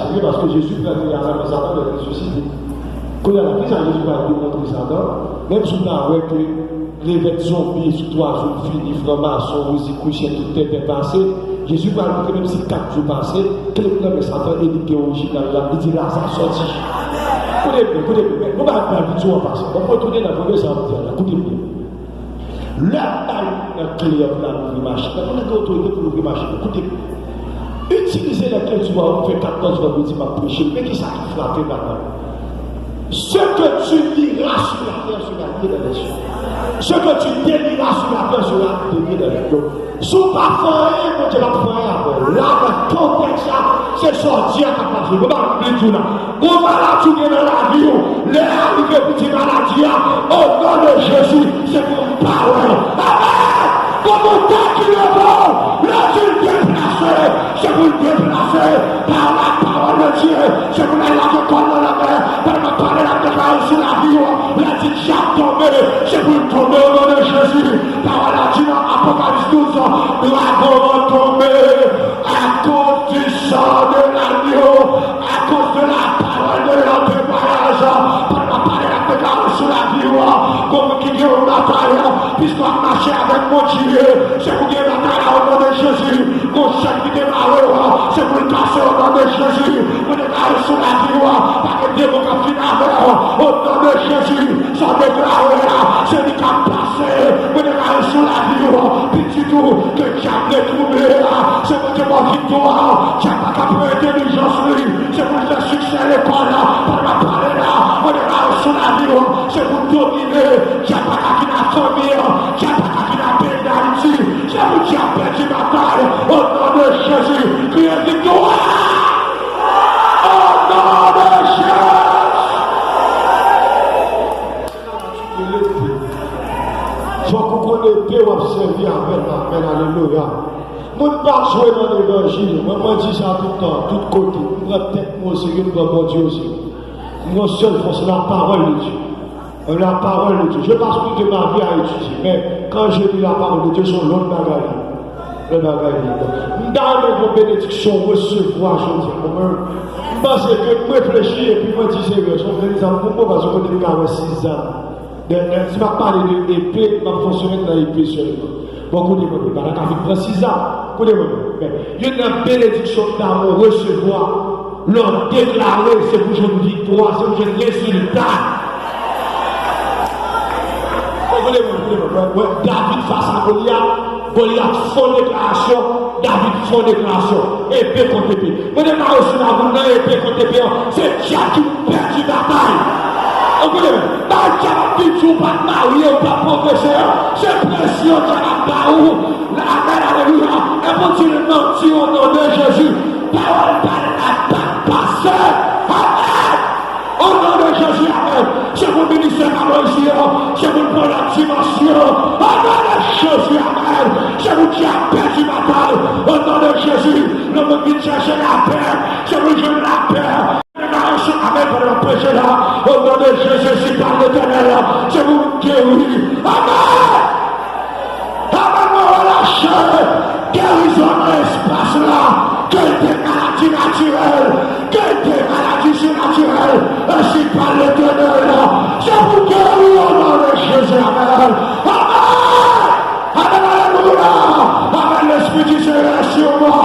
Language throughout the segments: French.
assassiné parce que Jésus préférait avec Satan de ressusciter. Quand il a la crise, Jésus va démontrer Satan, même si on a que les vêtements zombies, sur 3 jours finis, francs-maçons, aussi couchés, tout est passé. Jésus va montrer même si 4 jours passés, que le plan de Satan est l'idéologie dans la vie, il a sorti. Écoutez bien, on va pas la vidéo en passant. On va retourner dans le premier samedi, écoutez bien. Là, la clé pour l'ouvrir machine. On a l'autorité pour l'ouvrir machine. Écoutez bien. Utilisez la clé, tu vois, on fait 14 vendredis, ma prêcher. Mais qui ça qui frappe maintenant? Ce que tu liras sur la terre sera lié dans les cieux. Ce que tu délieras sur la terre sera délié dans les cieux. Sous parfum, mon Dieu va faire après. Là, dans le contexte, c'est sorti à ta place. On va oublier tout là. On va la tourner dans la vie. Les arrivées petites maladies, au nom de Jésus, c'est pour parole. Amen. Comme on t'a qui le bon, là tu le déplaces, c'est pour le déplacer par la parole de Dieu, c'est pour la corps dans la main, par ma parole la déclaration sur la vie, la dit Jacques tombé, c'est pour tomber au nom de Jésus, parole a dit dans Apocalypse 12, dragon va tomber à cause du sang de l'agneau, à cause de la parole de leur témoignage, par ma parole la déclaration sur la vie, comme qui dit au bataille, puisqu'on marche avec mon Dieu, c'est pour dire la bataille au nom de Jésus, qu'on chaque qui démarre, c'est pour le casser au nom de Jésus, pour déclarer sur la vie, par le démocratie au nom de Jésus, sans déclarer, c'est du cap passé, pour déclarer sur la vie, petit tout, que Diable est trouvé, c'est pour dire mon victoire, qui n'a pas qu'à prendre intelligence, c'est pour faire succès à l'école, par la parole là, pour déclarer sur la vie, c'est pour dominer, qui n'a pas qu'à la famille, qui n'a pas qu'à la paix d'Haïti, c'est pour dire perdu bataille, au nom de Jésus, qui est victoire, au nom de Jésus. Faut qu'on connaisse l'épée ou servir avec la alléluia. Nous ne pas jouer dans l'évangile. Moi, je dis ça tout le temps, tout côté. Nous avons peut-être moi aussi, nous avons Dieu aussi. Nous seul, c'est la parole de Dieu. La parole de Dieu. Je passe toute ma vie à étudier, mais quand je lis la parole de Dieu, c'est l'autre bagaille. Le bagaille. Dans nos bénédictions, recevoir, je dis, je pense que je réfléchis et puis moi, je dis, c'est son exemple pour moi, parce que je connais 6 ans. Je ne vais pas parler d'épée, je vais fonctionner dans l'épée seulement. Beaucoup de monde, par exemple, il prend 6 ans. Mais il y a une bénédiction d'amour, recevoir, leur déclarer, c'est pour une victoire, c'est pour un résultat. David face à Goliath, Goliath font déclaration, David font déclaration, épée contre épée. Mais maintenant, aussi, épée contre épée, c'est Dieu qui perd la bataille. Vous voyez, dans le diable, tu ne vas pas marier ou pas progresser, c'est pression qui va pas où. Alléluia, et continue de mentir au nom de Jésus. Parole n'a pas passé. Amen. Au nom de Jésus, amen. C'est pour le ministère à Moïse, c'est pour la dimension. Au nom de Jésus, amen. C'est pour qui a perdu ma bataille. Au nom de Jésus, le monde qui cherche la paix, c'est pour que je la paix. Amen, pour le prêcher là, au nom de Jésus, si par l'Éternel, je vous guéris. Amen. Amen, mon relâche, guérison dans l'espace là, que des maladies naturelles, que des maladies surnaturelles, ainsi par l'Éternel, je vous guéris au nom de Jésus. Amen. Amen. Amen, alléluia. Amen, l'Esprit du Seigneur est sur moi.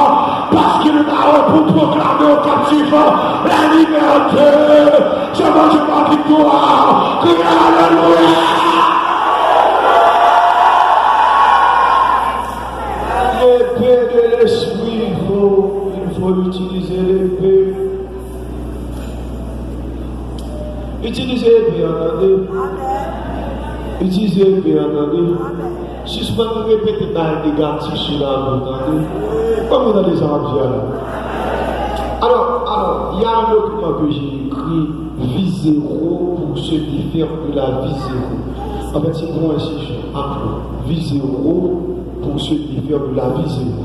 Parce qu'il m'a pour proclamer aux captifs la liberté. Je mange ma victoire. Criez alléluia. L'épée de l'esprit, il faut utiliser l'épée. Utilisez l'épée, entendez? Utilisez l'épée, entendez? Si je peux répéter dans négatif sur la vie, entendez? Comme dans les Arabes. Alors, il y a un document que j'ai écrit, vie zéro pour se différer de la vie zéro. En fait, c'est pour incision. Vie zéro pour se différer de la vie zéro.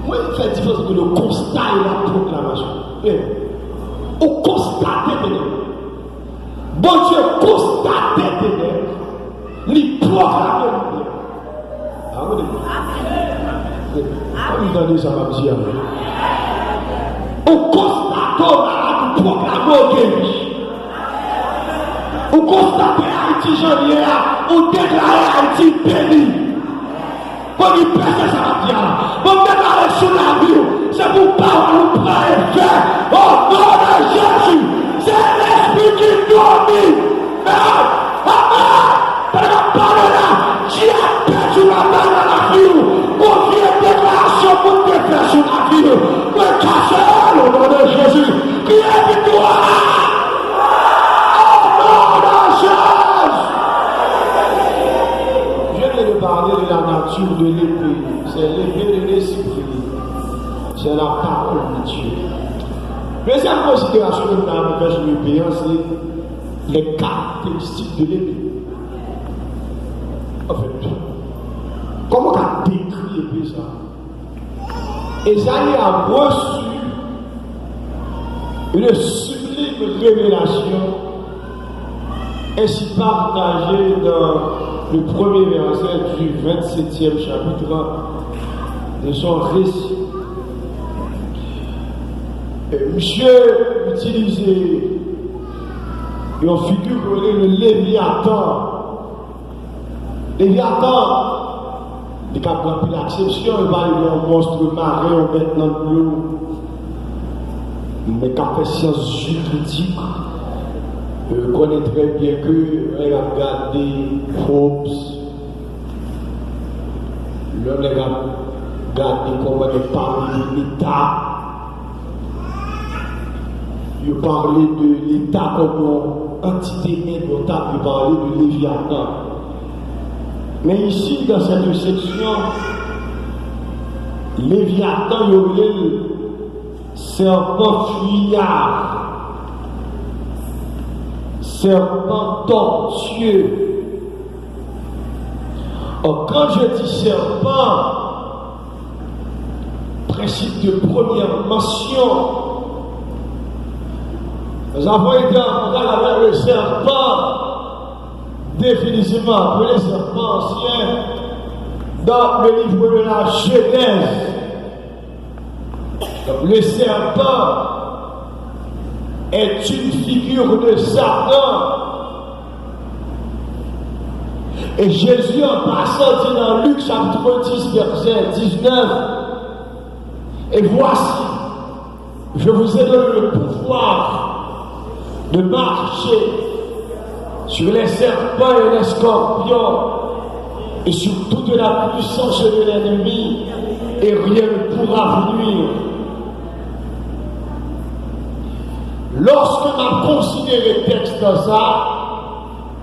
Moi, il fait différence entre le constat et la proclamation. Au constater ténèbres. Bon Dieu, constater ténèbres. Il proclame lumière. Amen. Comme dans les Arabes, On constate malade, on proclame au guéri. On constate Haïti janvier, on déclare Haïti béni. Quand il pèse ça va dire, on déclare sur la vie, c'est pour parole, pour faire. Au nom de Jésus, c'est l'esprit qui domine. Amen. Par la parole là, qui a perdu la main dans la vie, pour qu'il y ait déclaration pour te faire sur la vie. Mais cassez au nom de Jésus, qui est victoire. Je viens de parler de la nature de l'épée. C'est l'épée de l'esprit. C'est la parole de Dieu. Deuxième considération que nous avons fait sur l'épée, c'est les caractéristiques de l'épée. En fait, comment on a décrit l'épée ça? Esaïe a reçu une sublime révélation ainsi partagée dans le premier verset du 27e chapitre de son récit. Monsieur utilisait une figure appelée le Léviathan. Léviathan, il y a pris l'acception, il va y avoir un monstre marin, on met dans l'eau. Mais quand on fait science juridique, on connaît très bien que on a regardé Forbes, l'homme a regardé comment il parlait de l'État. Il parlait de l'État comme une entité indotable, il parlait de Léviathan. Mais ici, dans cette section, Léviathan, il y aurait le serpent fuyard, serpent tortueux. Or, quand je dis serpent, principe de première mention, nous avons été en contact avec le serpent, définitivement appelé serpent ancien, dans le livre de la Genèse. Donc, le serpent est une figure de Satan. Et Jésus, en passant, dit dans Luc chapitre 10, verset 19, et voici, je vous ai donné le pouvoir de marcher sur les serpents et les scorpions et sur toute la puissance de l'ennemi, et rien ne pourra vous nuire. Lorsque on a considéré le texte dans ça,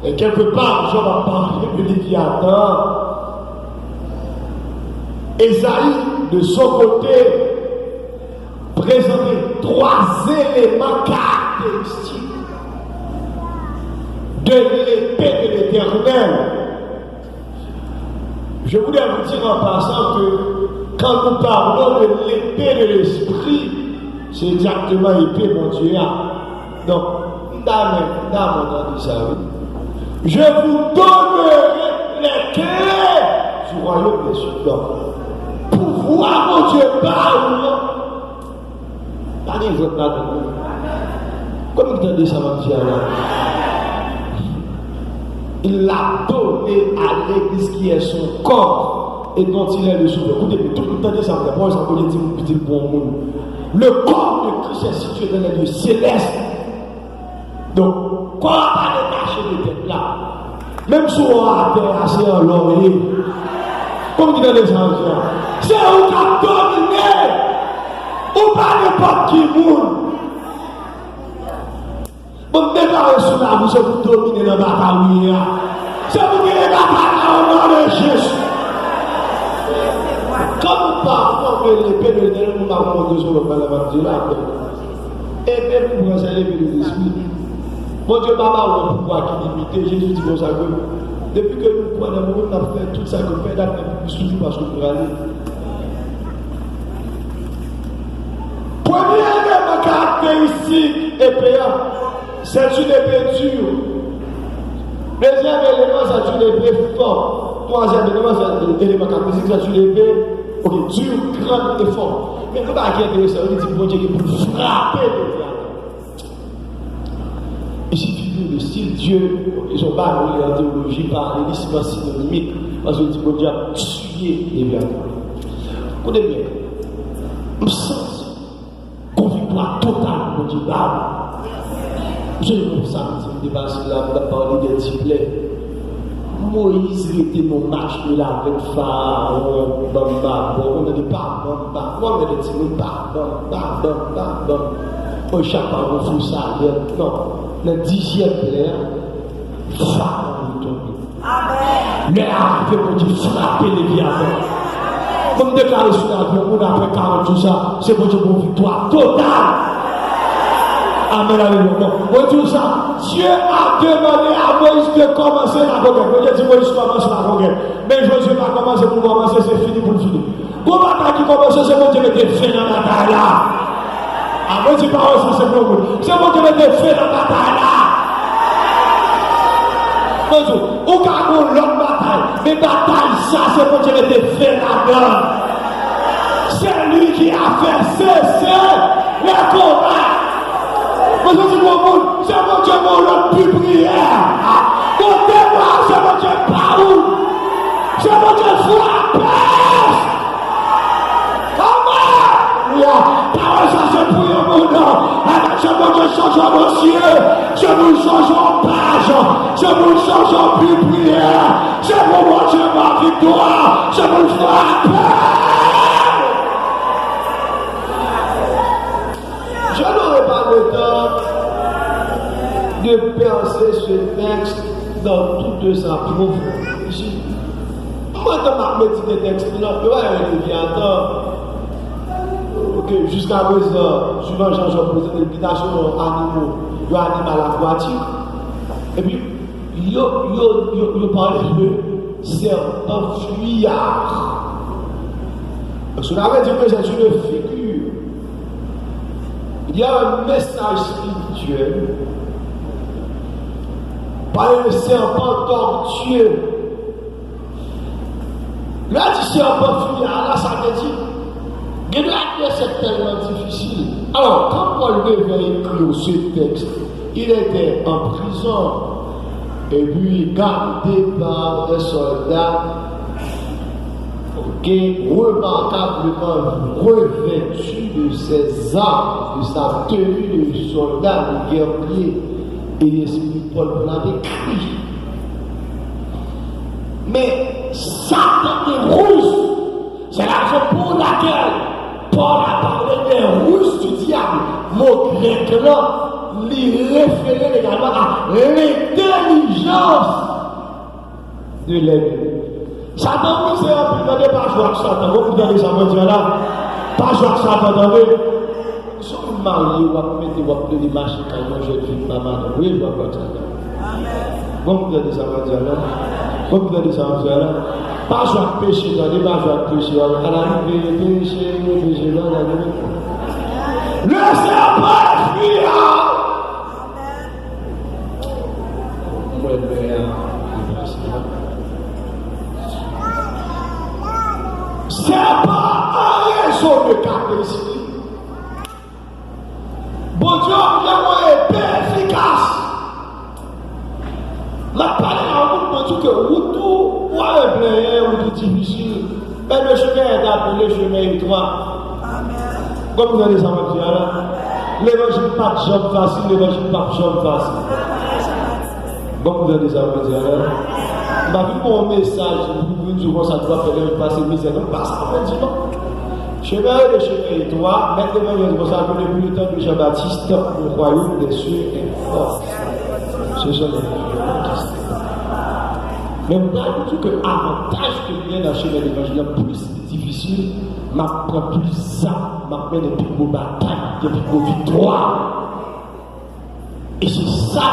et quelque part, je vais parler de Léviathan, Esaïe, de son côté, présentait trois éléments caractéristiques de l'épée de l'Éternel. Je voulais vous dire en passant que quand nous parlons de l'épée de l'esprit, c'est exactement l'épée, mon Dieu. Donc, dame, on dit ça, oui. Je vous donnerai les clés du royaume des cieux. Donc, pouvoir, mon Dieu, parle. Pas des autres là. Comment vous entendez ça, mon Dieu? Il l'a donné à l'église qui est son corps et dont il est le sauveur. Écoutez, tout le monde ça, mais moi, ça peut dire petit bon monde. Le corps de Christ est situé dans les lieux célestes. Donc, quoi pas détaché de tête là? Même si on a terre assez en laurier, comme dit dans les anciens, c'est où qui a dominé, ou pas n'importe qui monde. Bon, déclarez sur la bouche, vous dominez la bataille. C'est vous qui les batailles au nom de Jésus. Quand nous parlons de l'épée de l'Éternel, nous avons besoin de parler de la paix. Et même pour vous l'épée de l'esprit. Mon Dieu, papa, on pouvoir qui limite. Jésus dit comme ça que depuis que nous prenons le monde, on a fait tout ça que nous faisons, plus toujours parce que nous allons. Première caractéristique épée, c'est une épée dure. Deuxième élément, c'est une épée forte. Troisième élément, c'est l'élément caractéristique, c'est une épée ok, dur, grand effort. Mais nous, pas qui est intéressant, on dit, bon Dieu, pour frapper le diable. Il suffit de le style Dieu, ils ont pas en théologie par l'élisme synonymique, parce que dit, bon Dieu, tuer les diables. Vous comprenez bien? Nous sens qu'on victoire totale, bon Dieu, je ne sais pas si je dépasse là, on a parlé des diplets. Moïse était mon match de la avec Pharaon, bamba, bon, on a dit pas, bamba, on a dit pas, bamba, on chaque fois on fout ça, non, le 10e plaire, Pharaon est tombé. Amen. Le arrivé pour dire frapper les diables. Comme déclaré sur la vie, on a fait 40 jours ça, c'est pour dire une victoire totale. Amen, alléluia. Bon, tout ça, Dieu a demandé à Moïse de commencer la conquête. Je dis Moïse commence la conquête. Mais Josué va commencer pour commencer, c'est fini pour finir. Pour bataille qui commence, c'est bon Dieu qui fait dans la bataille là. Ah, moi, je dis pas ça, c'est pour vous. C'est bon Dieu qui fait dans la bataille là. Bonjour, au cas où l'autre bataille, mais bataille, ça, c'est bon Dieu qui fait là-dedans. C'est lui qui a fait cesser le combat. C'est mon Dieu, mon l'autre plus prière. Côté-moi, c'est mon Dieu, par où? C'est mon Dieu, frappe. Comment? Parole, ça, c'est pour mon nom. C'est mon Dieu, change mon ciel. Je vous change en page. Je vous change en plus prière. C'est pour mon Dieu, ma victoire. Je vous frappe. Je n'aurai pas le temps de penser ce texte dans toute sa profondeur. Moi, dans ma méditer texte, je vais ok, jusqu'à présent, suivant Jean-Jean posé des invitations aux animaux, aux animaux aquatiques. Et puis, il parle de serpent fuyard. Parce qu'on avait dit que c'est une figure. Il y a un message spirituel par le serpent tortueux. Là, du serpent fuyard, là, ça veut dire que c'est tellement difficile. Alors, quand Paul devait écrire ce texte, il était en prison et puis gardé par des soldats qui remarquablement revêtus de ses armes, de sa tenue de soldat, de guerrier, et l'esprit Paul l'avait écrit. Mais Satan est rouge. C'est la raison pour laquelle Paul a parlé des rouges du diable. Mot grec là, lui référait également à l'intelligence de l'ennemi. Satan, c'est un peu, n'allez pas jouer avec Satan. Vous pouvez aller ça là. Pas jouer avec Satan, attendez. Si vous mariez, vous mettez votre les machines quand vous jeune fille, maman, oui, je vois pas Satan. Vous pouvez aller ça là. Vous pouvez aller ça là. Pas jouer avec péché, n'allez pas jouer avec péché. À l'arrivée, péché, là, le serpent est fuyant. C'est pas en raison de caractéristique. Bon Dieu, il est efficace. La parole a dit que Routou, ou un plein, ou difficile, mais le chemin est appelé le chemin étroit. Comme vous allez savoir, l'évangile pas de job facile, l'évangile pas de job facile. Comme vous allez savoir, ma vie pour un message, vous pouvez ça doit faire passer misère, non pas ça, on dit non. Chemin le chemin étroit, maintenant il y a ça depuis le temps de Jean-Baptiste, le royaume des cieux est fort. C'est ça le Jean-Baptiste. Mais on a dit que l'avantage que vient dans le chemin d'évangile plus difficile, ma prend plus ça, ma mène des plus batailles, des plus victoires. Et c'est ça,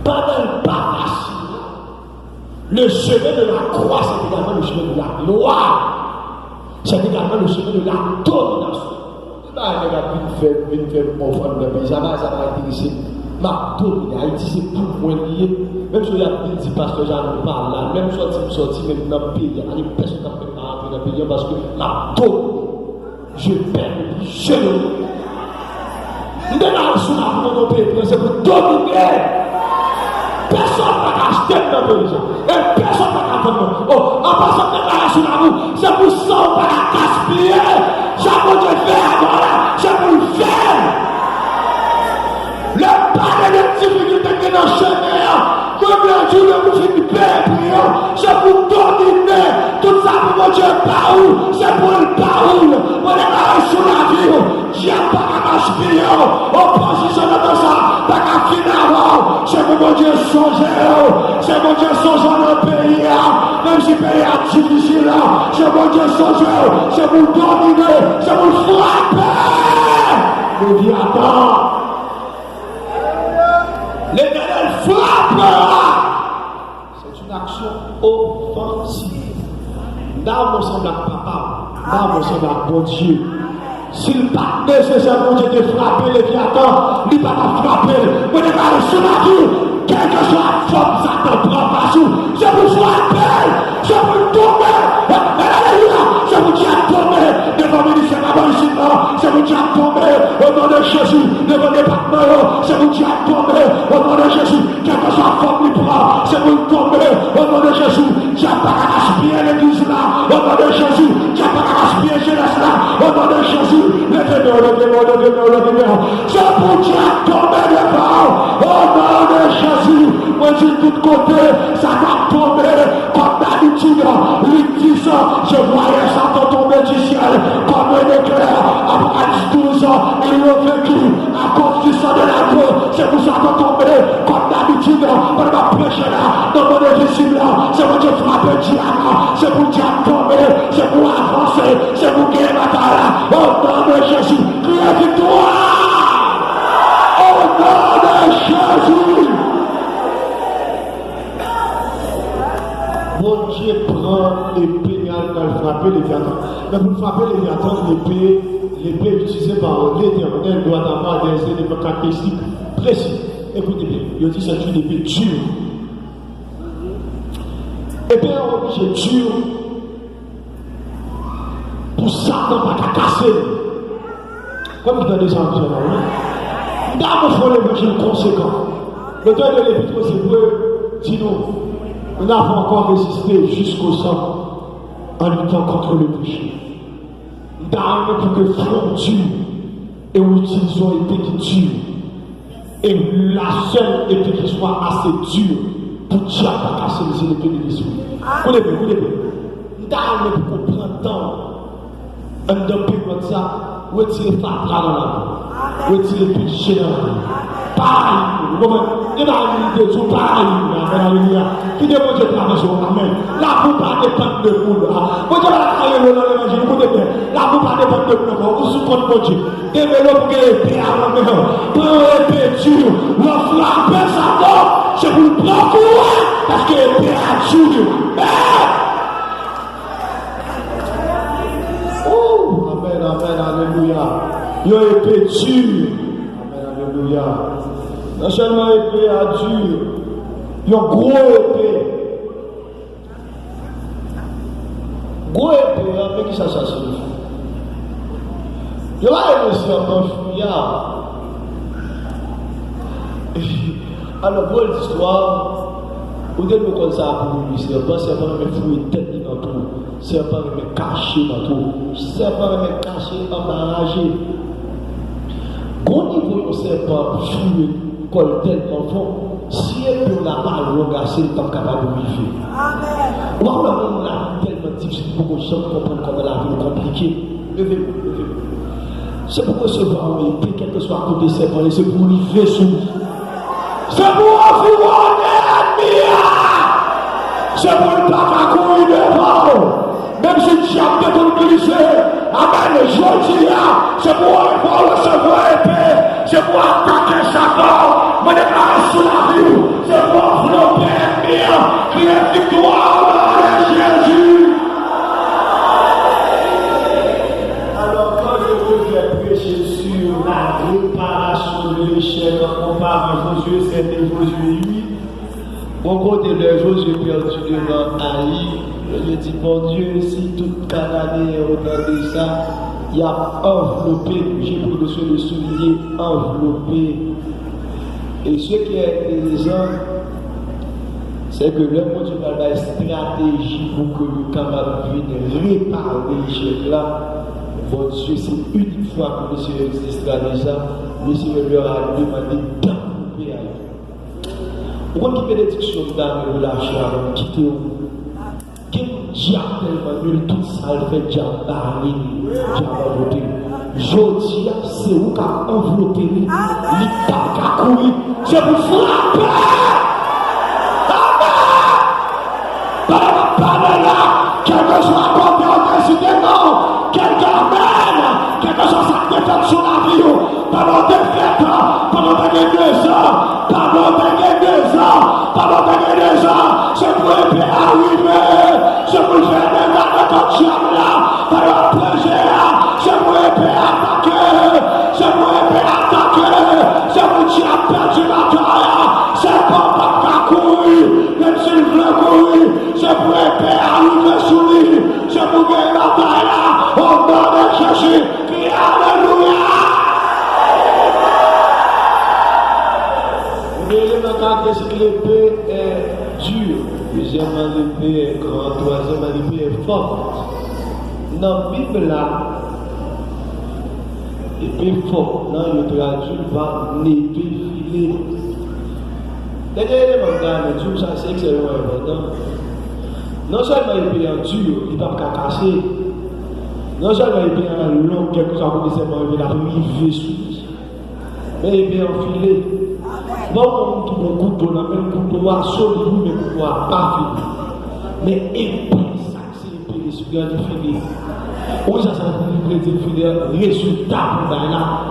pendant le pas facile, le chemin de la croix, c'est également le chemin de la gloire. C'est également le chemin de la domination. Il va y avoir une faire mon frère de pays, ça va intéresser. Ma dominer, Haïti, c'est pour moi lié. Même si on a dit, pasteur, j'en parle là, même sorti, même dans le pays, il y a personne qui n'a dans le pays parce que la taupe, je perds le plus chez nous. Nous devons sur la route dans nos pays, c'est pour dominer. Personne ne va acheter dans le pays. Et personne ne va vendre. Oh, en passant de sur la route, c'est pour ça qu'on va gaspiller. C'est pour Dieu faire, voilà. C'est pour le faire. Le pas de difficulté qui est dans le chemin. Comme le Dieu le bouffé du Père, c'est pour dominer tout ça pour mon Dieu par où, c'est pour le par où, on est sur la vie, Dieu pas qu'à aspirer, on positionne dans ça, pas qu'à finir, c'est pour mon Dieu changer, c'est pour mon Dieu changer dans le pays, même si le pays est difficile, c'est pour mon Dieu changer, c'est pour dominer, c'est pour frapper, le viateur. L'Éternel frappera. C'est une action offensive. D'abord, ensemble avec papa, d'abord, ensemble avec bon Dieu. S'il n'est pas nécessaire pour Dieu de frapper les viateurs, il ne va pas frapper. Vous n'avez pas le chemin, quel que soit la forme, ça te prend pas sous. C'est pour frapper, c'est pour tomber. Alléluia, c'est pour Dieu tomber. Devant le ministère d'abolition, c'est pour Dieu tomber. Au nom de Jésus, devant les partenaires, c'est pour Dieu tomber. Au nom de Jésus, quelle que soit la forme, il prend, c'est pour tomber. Au nom de Jésus, Dieu n'a pas qu'à aspirer l'église là. Au nom de Jésus, Dieu n'a pas qu'à aspirer jeunesse là. Au nom de Jésus, levez-nous. C'est pour Dieu tomber devant. Au nom de Jésus, moi je dis de tous côtés, ça va tomber comme d'habitude. Il dit ça, je voyais ça tomber du ciel comme un éclair. Après 12 ans, il a vécu à cause du sang de l'agneau. C'est pour ça qu'on tombe comme d'habitude. On va prêcher là, dans mon invisible là. C'est pour Dieu frapper diamant. C'est pour Dieu tomber. C'est pour avancer. C'est pour gagner la bataille. Au nom de Jésus, criez victoire. Au nom de Jésus. Bon Dieu prend l'épée pour frapper les viateurs. Mais pour frapper les viateurs, l'épée utilisée par l'Éternel doit avoir des éléments caractéristiques précis. Écoutez bien, il dit c'est une épée dure. Épée obligée dure pour Satan pas qu'à casser. Comme vous avez déjà entendu, d'abord il faut l'évangile conséquent. Le temps de l'épître aux Hébreux dit nous. Nous avons encore résisté jusqu'au sang en luttant contre le péché. Nous avons pour que front dur et nous utilisons l'épée qui dure. Et la seule épée qui soit assez dure pour Dieu pas casser les épées de l'esprit. Vous l'avez. Nous avons pour qu'on prenne temps un peu comme ça, retirer Fatra dans la vie, retirer le péché dans la vie. Pareil, il y a une idée sur pareil, alléluia. Qui demande de travailler sur amen. La plupart dépend de vous. Vous devez travailler dans l'évangile, vous devez. La plupart dépend de vous. Vous souffrez de Dieu. Développez l'épée avant même. Prenez l'épée dure. Vous frappez Satan. C'est pour le prendre courant. Parce que l'épée est dure. Oh, amen, alléluia. Il y a une épée dure. Amen, alléluia. Non seulement épée à dur, il y a gros épée. Gros épée, mais qui ça signifie? Il y a un serpent fuyard. Alors, pour l'histoire, vous devez me ça pour nous, serpent me fouiller tête dans tout, serpent me cacher dans tout, serpent me cacher, embarragé. Quand niveau de serpent fouiller, colle tellement fort, si elle peut la balle regarder, le temps capable de vivre. Amen. Voilà, on a tellement difficile pour que les gens comprennent comment la vie est compliquée. Levez-vous. C'est pour recevoir une épée, quel que soit à côté de ses parents, c'est pour livrer sous. C'est pour environner l'ennemi. C'est pour ne pas courir devant. Même si le diable est organisé, amen, je dis, c'est pour recevoir épée, c'est pour attaquer Satan, me déclarer sous la vie, c'est pour envelopper l'ennemi, crier victoire de Jésus. Alors quand je vais prêcher sur la réparation de l'échec en comparant Josué 7 et Josué 8, mon côté de Josué perdu devant Haï, je dis dit, bon Dieu, si toute Canada regardait ça, il y a enveloppé, j'ai pris le soin de souligner, enveloppé. Et ce qui est intéressant, c'est que le mot du Bible a une stratégie pour que le camarade vienne réparer l'échec là. Bon Dieu, c'est une fois que monsieur existe déjà, monsieur leur a demandé d'envelopper à lui. Pourquoi qui bénédiction dans le lâcher avant de quitter où? Quel diable tellement nul, tout ça, le fait diable barré, diable enveloppé. Jodi, c'est où qu'a enveloppé, il pas qu'à courir, c'est pour frapper! Quelque soit porté au décidément, quelque amène, quelque chose ça défait sur la vie, pendant des fêtes, pendant des 2 ans, pendant des 2 ans, pendant des 2 ans, c'est pour épée arriver, c'est pour faire des années comme diable là, pendant le projet, c'est pour épée attaquer, c'est pour épée attaquer, c'est pour diable perdu la carrière, c'est pas qu'à courir, même s'il veut courir, c'est pour épée arriver sur lui, c'est pour gagner la bataille là, au nom de Jésus, crie alléluia. L'épée est dure, deuxièmement l'épée est grande, troisièmement l'épée est forte. Dans la Bible là, l'épée forte, là il traduit par l'épée filée. Dernier élément dans le Dieu, ça c'est extrêmement important. Non seulement l'épée est dure, il ne peut pas casser. Non seulement l'épée est longue, quelque chose comme ça, il va arriver sur, mais l'épée est enfilée. Bon, on trouve un couteau, on même couteau à solide, mais couteau à pas fini. Mais épée, ça c'est épée, c'est bien défini. Oui, ça veut dire résultat pour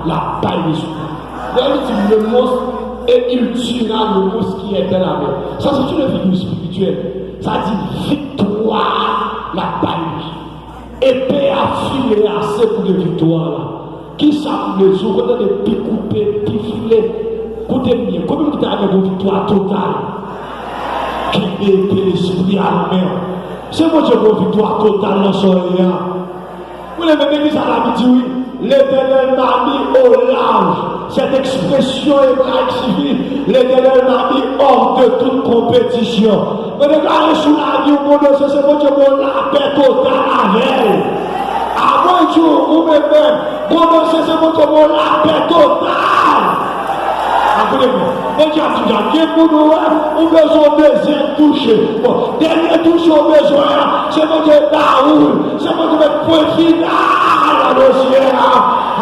la balle résultat. Le monstre et il tuera le monstre qui est dans la mer. Ça c'est une figure spirituelle. Ça dit victoire, la balle. Épée affilée assez pour les victoires là. Qui savent les jours, quand on est picoupé, piflé. Écoutez bien, combien de temps avec une victoire totale qui est l'esprit à la main? C'est moi qui ai une victoire totale dans le soleil. Vous l'avez même dit à la midi, oui. L'Éternel m'a mis au large. Cette expression hébraïque signifie l'Éternel m'a mis hors de toute compétition. Mais regardez sous la vie, mon Dieu, c'est moi qui ai la paix totale avec. Avant un jour, vous-même, mon Dieu, c'est moi qui ai la paix totale. Appelez-moi. Dieu a dit, pour nous, on a besoin de deuxième touche. Bon, dernière touche, on a besoin, c'est mon Dieu Daoul, c'est mon Dieu point final à l'océan.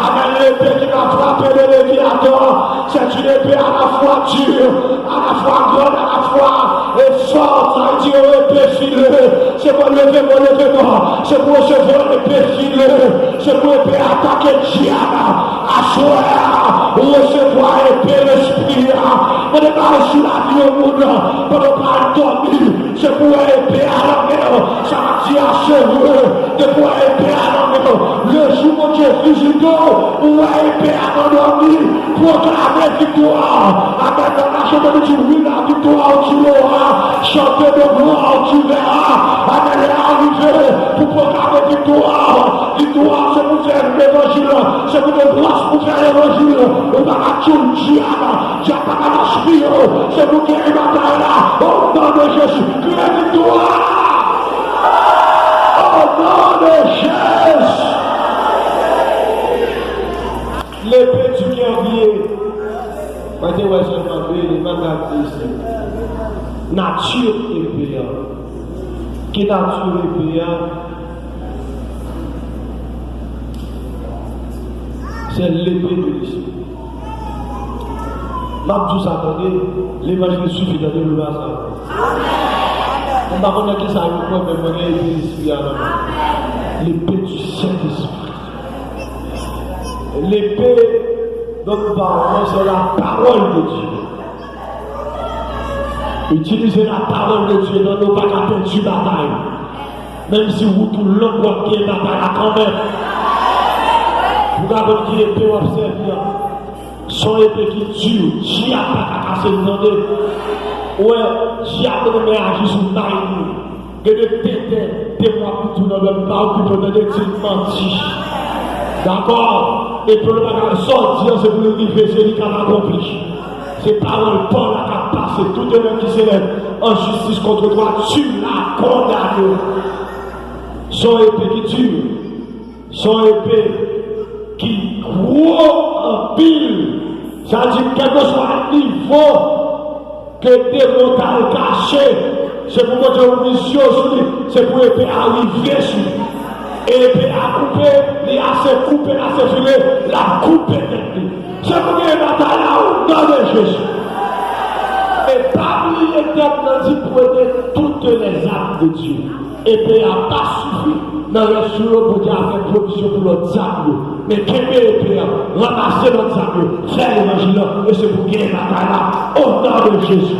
Amen, l'épée qui va frapper le Léviathan, c'est une épée à la fois dure, à la fois grande, à la fois forte, à dire épée filée. C'est pour lever mon événement, c'est pour recevoir l'épée filée, c'est pour épée attaquer diable, asseoir, recevoir l'épée l'esprit. On n'est pas sur la vie au monde, on n'est pas dormir, c'est pour épée à la mer, ça va dire à cheveux, c'est pour épée à la mer. Le jour où Dieu est physique, ou épée à l'endormi, proclamer victoire. Amen, dans la chambre de Dieu, oui, la victoire, tu l'auras, chanter de gloire, tu verras. Amen, est arrivé pour proclamer victoire. Victoire, c'est pour faire l'évangile, c'est pour de grâce pour faire l'évangile. On va la tuer, diable, pas la spire, c'est pour qu'il y ait une bataille là, au nom de Jésus, que la victoire. Au nom de Jésus. L'épée du guerrier. Maintenant, ouais, je vais m'adapter ici. Nature épée. Qui nature épée? C'est l'épée de l'esprit. Mabdou s'attendait, l'évangile suffit de le voir ça. On ne va pas qui ça arrive quoi, mais on a l'épée de l'esprit. L'épée du Saint-Esprit. L'épée dont nous parlons, c'est la parole de Dieu. Utilisez la parole de Dieu dans nos pas qu'à perdre une bataille. Même si vous tout l'homme qui est bataille quand même. Vous avez dit épée ou observer. Son épée qui tue, qui a pas cassé le temps. Ouais, qui a pas agir sur le maïs. Que de tête, mettez-moi tout dans le mal qui peut donner des menti. D'accord? Et pour le bagage sortir, c'est pour le livrer, c'est lui qui a accompli. C'est paroles Paul qui a passé, tout le monde qui s'élève en justice contre toi, tu l'as condamné. Son épée qui tue, son épée qui croit en pile. Ça dit quel que soit le niveau que des montagnes cachées, c'est pour que tu mission sur lui, c'est pour épée arriver sur lui. Et l'épée a coupé, il a assez coupé, il a assez filé, la coupé tête. C'est pour que la bataille là au nom de Jésus. Et parmi les têtes, dit pour aider toutes les âmes de Dieu. Épée n'a pas suffi dans le sur pour Dieu a fait provision pour l'autre âme. Mais qu'est-ce épée ramasser notre âme, faire l'évangile, et c'est pour gagner la bataille là au nom de Jésus.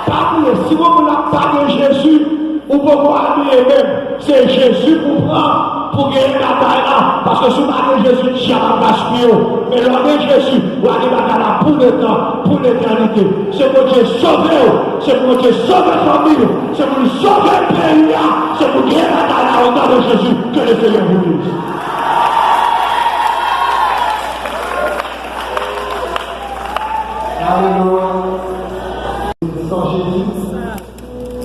Parmi si vous n'avez pas de Jésus, ou pourquoi lui-même, c'est Jésus pour prendre, pour gagner la bataille là, parce que si vous avez Jésus, il n'y a pas de mais l'homme de Jésus, vous avez la bataille là pour le temps, pour l'éternité. C'est pour Dieu sauver, c'est pour Dieu sauver la famille, c'est pour sauver le pays, c'est pour gagner la bataille là au nom de Jésus que le Seigneur vous dise. Alléluia. Sans Jésus,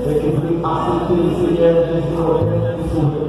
mais qui voulait accepter le Seigneur Jésus au Père et Sauveur.